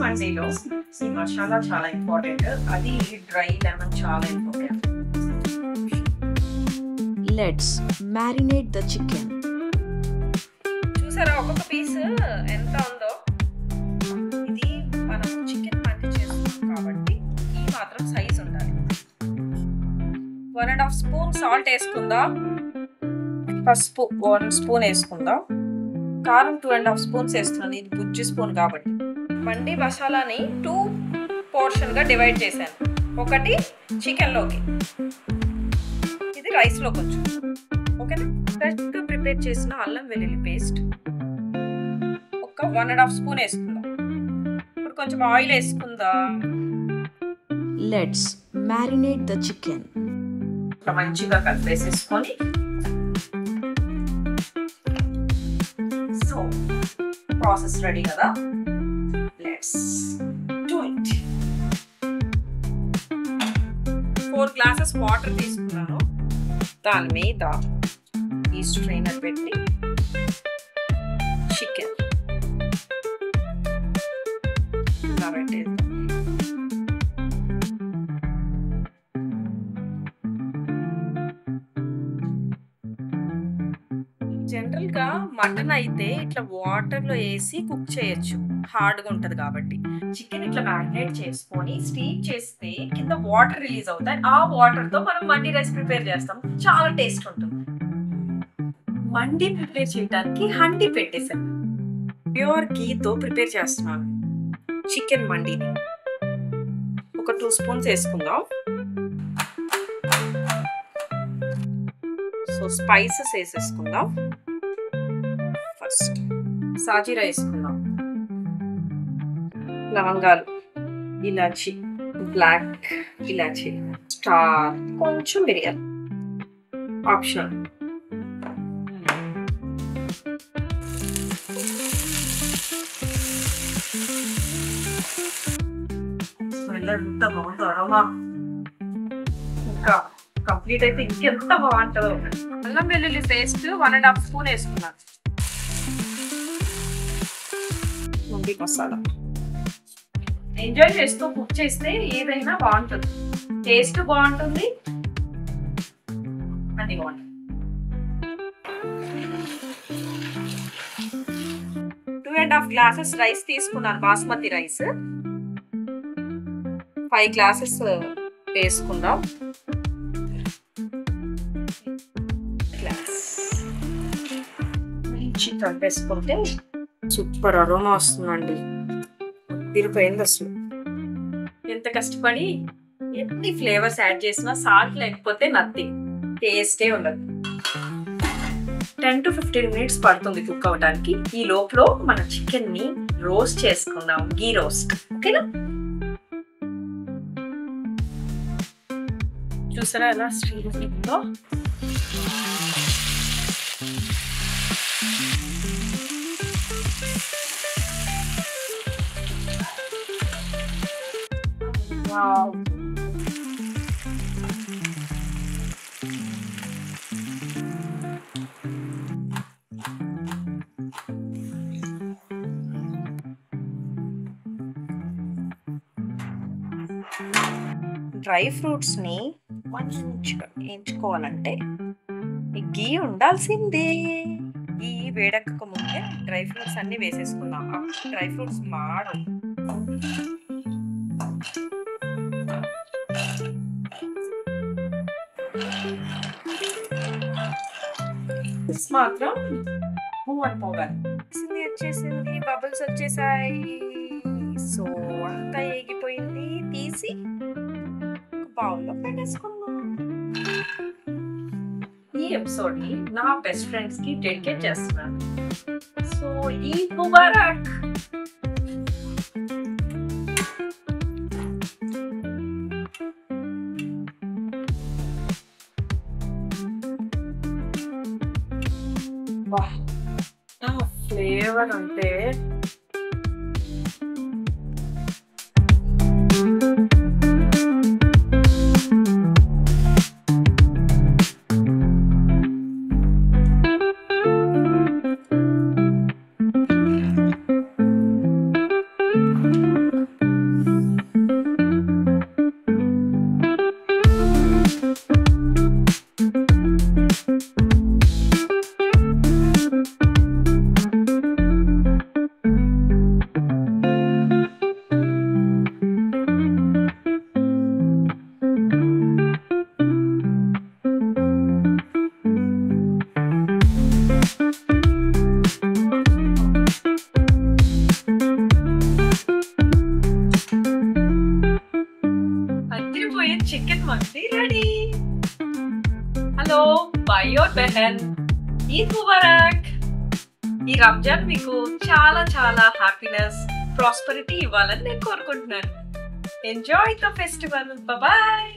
మండీలో ఈ మసాలా చాలా ఇంపార్టెంట్. అది డ్రై లెమన్ చాలా important. Let's marinate the chicken. చూసారా ఒక్కొక్క పీస్ ఎంత ఉందో. ఇది మనం చికెన్ మండి చేస్తున్నాం కాబట్టి ఈ మాత్రం సైజ్ ఉండాలి. 1.5 స్పూన్ సాల్ట్ వేసుకుందాం. పసుపు 1 స్పూన్ వేసుకుందాం. కారం 2.5 స్పూన్స్ వేస్తున్నాను. ఇది బుజ్జి స్పూన్ కాబట్టి. మండి మసాలాని 2 పోర్షన్గా డివైడ్ చేశాను. ఒకటి చికెన్లోకి, ఇది రైస్లో కొంచెం. ఓకేనా? ఫ్రెష్గా ప్రిపేర్ చేసిన అల్లం వెల్లుల్లి పేస్ట్ ఒక 1.5 స్పూన్ వేసుకుందాం. ఇప్పుడు కొంచెం ఆయిల్ వేసుకుందాం. Let's marinate the chicken. మంచిగా కలిపేసేసుకొని సో ప్రాసెస్ రెడీ కదా. Let's do it. 4 glasses water తీసుకున్నాను. దాని మీద ఈ స్ట్రైనర్ పెట్టి చికెన్ ఇలా పెట్టేది. జనరల్గా మటన్ అయితే ఇట్లా వాటర్లో వేసి కుక్ చేయొచ్చు, హార్డ్గా ఉంటుంది కాబట్టి. చికెన్ ఇట్లా మ్యారినేట్ చేసుకొని స్టీమ్ చేస్తే కింద వాటర్ రిలీజ్ అవుతాయి. ఆ వాటర్తో మనం మండి రైస్ ప్రిపేర్ చేస్తాం. చాలా టేస్ట్ ఉంటుంది. మండి ప్రిపేర్ చేయడానికి హండీ పెట్టేసాను. ప్యూర్ గీతో ప్రిపేర్ చేస్తున్నాను చికెన్ మండీని. ఒక 2 స్పూన్స్ వేసుకుందాం. సో స్పైసెస్ వేసేసుకుందాం. ఫస్ట్ సాజీరా వేసుకుందాం. లవంగాలు, ఇలాచి, బ్లాక్ ఇలాచి, స్టార్, కొంచెం మిరియాలు ఆప్షన్. ఎంత బాగుందో అరోమా. ఇంకా కంప్లీట్ అయితే ఇంకెంత బాగుంటుందో. అల్లం వెల్లుల్లి పేస్ట్ 1.5 స్పూన్ వేసుకున్నాను. మండి మసాలా ఎంజాయ్ చేస్తూ కుక్ చేస్తే ఏదైనా బాగుంటుంది. టేస్ట్ బాగుంటుంది, అన్ని బాగుంటుంది. 2.5 గ్లాసెస్ రైస్ తీసుకున్నాను, బాస్మతి రైస్. 5 గ్లాసెస్ వేసుకుందాం. మంచి కలిపేసుకుంటే సూపర్ అరోమా వస్తుందండి. తిరిపోయింది అసలు. ఎంత కష్టపడి ఎన్ని ఫ్లేవర్స్ యాడ్ చేసినా సాల్ట్ లేకపోతే నథింగ్, టేస్టే ఉండదు. 10 to 15 మినిట్స్ పడుతుంది కుక్ అవడానికి. ఈ లోపల మన చికెన్ ని రోస్ట్ చేసుకుందాం, గీ రోస్ట్. ఓకేనా? చూసారా ఎలా స్ట్రీమ్ ఉందో. వావ్. డ్రై ఫ్రూట్స్ ని మంచిగా వేయించుకోవాలంటే ఈ గీ ఉండాల్సిందే. గీ వేడెక్కక ముందే డ్రై ఫ్రూట్స్ అన్ని వేసేసుకుందాం. డ్రై ఫ్రూట్స్ మాడు. మాత్రం అని పోగాలి. వచ్చేసింది, బబుల్స్ వచ్చేసాయి. సో అంతా ఏగిపోయింది. తీసి బౌల్లో పెట్టేసుకుందాం. ఈ ఎపిసోడ్ ని నా బెస్ట్ ఫ్రెండ్స్ కి డెడికేట్ చేస్తున్నాను. సో ఈద్ ముబారక్. ఫ్లేవర్ అంటే బెహన్, ఈద్ ముబారక్. ఈ రంజాన్ మీకు చాలా చాలా హ్యాపీనెస్, ప్రాస్పరిటీ ఇవ్వాలని నేను కోరుకుంటున్నాను. Enjoy the festival. బాయ్.